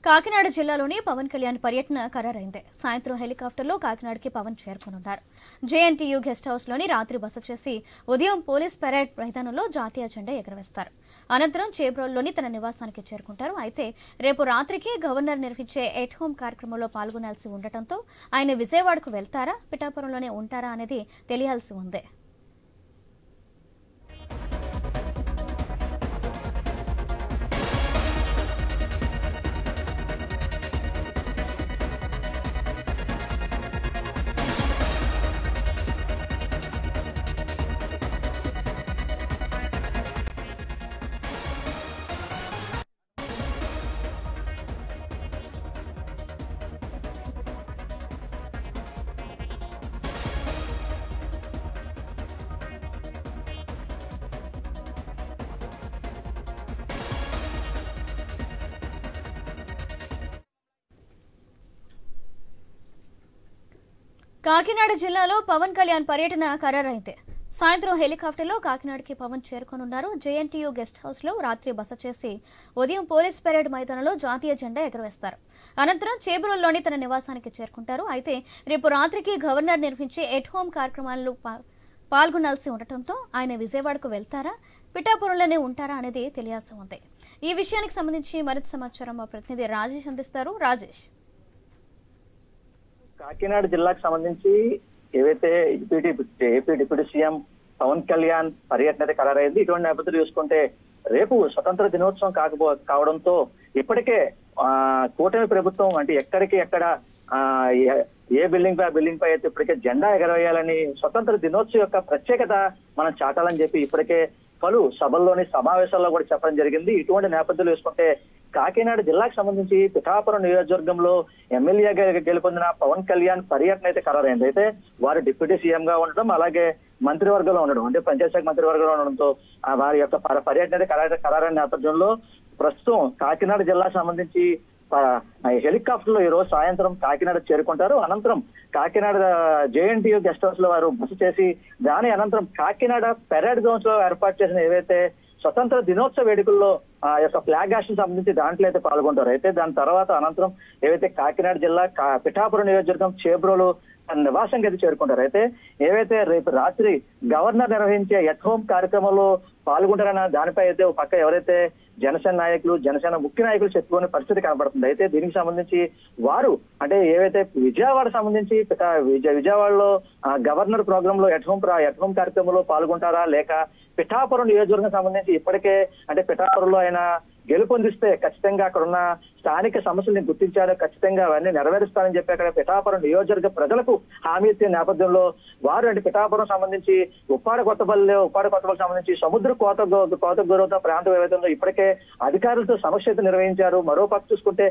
కాకినాడ జిల్లాలోని పవన్ కళ్యాణ్ పర్యటన ఖరారైంది. సాయంత్రం హెలికాప్టర్లో కాకినాడకి పవన్ చేరుకున్నారు. జేఎన్టీయూ గెస్ట్ హౌస్ లోని రాత్రి బస చేసి ఉదయం పోలీస్ పెరేడ్ మైదానంలో జాతీయ జెండా ఎగురవేస్తారు. అనంతరం చేబ్రోలులోని తన నివాసానికి చేరుకుంటారు. అయితే రేపు రాత్రికి గవర్నర్ నిర్వహించే ఎట్ హోమ్ కార్యక్రమంలో పాల్గొనాల్సి ఉండటంతో ఆయన విజయవాడకు వెళ్తారా, పిఠాపురంలోనే ఉంటారా అనేది తెలియాల్సి ఉంది. కాకినాడ జిల్లాలో పవన్ కళ్యాణ్ పర్యటన ఖరారైంది. సాయంత్రం హెలికాప్టర్లో కాకినాడకి పవన్ చేరుకోనున్నారు. జేఎన్టీయూ గెస్ట్ హౌస్ లో రాత్రి బస చేసి ఉదయం పోలీస్ పెరేడ్ మైదానంలో జాతీయ జెండా ఎగురవేస్తారు. అనంతరం చేబ్రోలులోని తన నివాసానికి చేరుకుంటారు. అయితే రేపు రాత్రికి గవర్నర్ నిర్వహించే ఎట్ హోమ్ కార్యక్రమాల్లో పాల్గొనాల్సి ఉండటంతో ఆయన విజయవాడకు వెళ్తారా, పిఠాపురంలోనే ఉంటారా అనేది తెలియాల్సి ఉంది. ఈ విషయానికి సంబంధించి మరింత సమాచారం మా ప్రతినిధి రాజేష్ అందిస్తారు. రాజేష్, కాకినాడ జిల్లాకు సంబంధించి ఏవైతే AP deputy CM Pawan Kalyan పర్యటన అయితే ఖరారైంది. ఇటువంటి నేపథ్యంలో చూసుకుంటే రేపు స్వతంత్ర దినోత్సవం కావడంతో ఇప్పటికే కూటమి ప్రభుత్వం అంటే ఎక్కడ ఏ బిల్డింగ్ పై అయితే ఇప్పటికే జెండా ఎగరవేయాలని స్వతంత్ర దినోత్సవం యొక్క ప్రత్యేకత మనం చాటాలని చెప్పి ఇప్పటికే పలు సభల్లోని సమావేశాల్లో కూడా చెప్పడం జరిగింది. ఇటువంటి నేపథ్యంలో చూసుకుంటే కాకినాడ జిల్లాకు సంబంధించి పిఠాపురం నియోజకవర్గంలో ఎమ్మెల్యేగా గెలుపొందిన పవన్ కళ్యాణ్ పర్యటన అయితే ఖరారైంది. అయితే వారు డిప్యూటీ సీఎం గా ఉండడం, అలాగే మంత్రివర్గంలో ఉండడం అంటే పంచాయతీరాజ్ మంత్రివర్గంలో ఉండడంతో వారి యొక్క పర్యటన అయితే ఖరారైన నేపథ్యంలో ప్రస్తుతం కాకినాడ జిల్లాకు సంబంధించి హెలికాప్టర్ లో ఈ రోజు సాయంత్రం కాకినాడ చేరుకుంటారు. అనంతరం కాకినాడ జేఎన్టీయూ గెస్ట్ హౌస్ లో వారు బస చేసి దాని అనంతరం కాకినాడ పెరేడ్ గ్రౌండ్స్ లో ఏర్పాటు చేసిన ఏవైతే స్వతంత్ర దినోత్సవ వేడుకల్లో ఆ యొక్క ఫ్లాగ్ హాస్ట్ సంబంధించి దాంట్లో అయితే పాల్గొంటారు. అయితే దాని తర్వాత అనంతరం ఏవైతే కాకినాడ జిల్లా పిఠాపురం నియోజకవర్గం చేబ్రోలు తన నివాసంకి అయితే చేరుకుంటారు. అయితే ఏవైతే రేపు రాత్రి గవర్నర్ నిర్వహించే ఎట్ హోమ్ కార్యక్రమంలో పాల్గొంటారన్న దానిపై అయితే ఒక పక్క ఎవరైతే జనసేన ముఖ్య నాయకులు చెప్పుకునే పరిస్థితి కనబడుతుంది. అయితే దీనికి సంబంధించి వారు అంటే ఏవైతే విజయవాడ సంబంధించి విజయవాడలో గవర్నర్ ప్రోగ్రామ్ లో ఎట్ హోమ్ కార్యక్రమంలో పాల్గొంటారా, లేక పిఠాపురం నియోజకవర్గం సంబంధించి ఇప్పటికే అంటే పిఠాపురంలో ఆయన గెలుపొందిస్తే ఖచ్చితంగా అక్కడ ఉన్న స్థానిక సమస్యల్ని గుర్తించారు, ఖచ్చితంగా అవన్నీ నెరవేరుస్తారని చెప్పి అక్కడ పిఠాపురం నియోజకవర్గ ప్రజలకు హామీ ఇచ్చే నేపథ్యంలో వారు అంటే పిఠాపురం సంబంధించి ఉప్పాడ కొత్తపల్లి సంబంధించి సముద్ర కోత గురవుతున్న ప్రాంతం ఏవైతే ఉందో ఇప్పటికే అధికారులతో సమీక్ష అయితే నిర్వహించారు. మరో పక్క చూసుకుంటే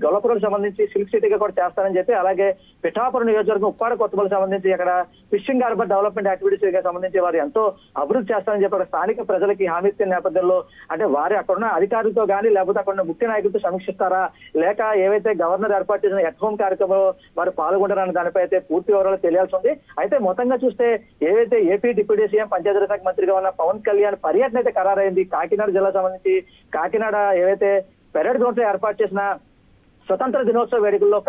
గొల్లపురం సంబంధించి సిల్క్ సిటీగా కూడా చేస్తారని చెప్పి, అలాగే పిఠాపురం నియోజకవర్గం ఉప్పాడ కొత్తపల్లి సంబంధించి అక్కడ ఫిషింగ్ హార్బర్ డెవలప్మెంట్ యాక్టివిటీస్ సంబంధించి వారు ఎంతో అభివృద్ధి చేస్తారని చెప్పి అక్కడ స్థానిక ప్రజలకి హామీ ఇచ్చే నేపథ్యంలో అంటే వారి అక్కడున్న అధికారులతో కానీ లేకపోతే అక్కడ ముఖ్య నాయకులతో సమీక్షిస్తారా, లేక ఏవైతే గవర్నర్ ఏర్పాటు చేసిన ఎట్ హోమ్ కార్యక్రమంలో వారు పాల్గొంటారన్న దానిపై అయితే పూర్తి వివరాలు తెలియాల్సి ఉంది. అయితే మొత్తంగా చూస్తే ఏవైతే ఏపీ డిప్యూటీ సీఎం పంచాయతీరాజ్ శాఖ మంత్రిగా ఉన్న పవన్ కళ్యాణ్ పర్యటన అయితే ఖరారైంది. కాకినాడ జిల్లా సంబంధించి కాకినాడ ఏవైతే పెరేడ్ గ్రౌండ్స్ లో ఏర్పాటు చేసిన స్వతంత్ర దినోత్సవ వేడుకల్లో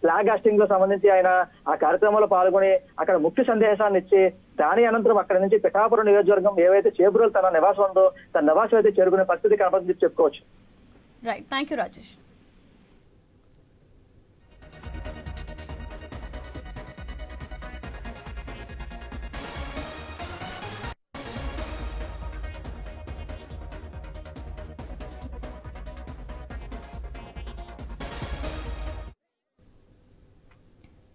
ఫ్లాగ్ హాస్టింగ్ లో సంబంధించి ఆయన ఆ కార్యక్రమంలో పాల్గొని అక్కడ ముఖ్య సందేశాన్ని ఇచ్చి దాని అనంతరం అక్కడ నుంచి పిఠాపురం నియోజకవర్గం ఏవైతే చేబ్రోలు తన నివాసం ఉందో తన నివాసం అయితే చేరుకునే పరిస్థితి కనబడుతుందని చెప్పుకోవచ్చు. Right, thank you Rajesh.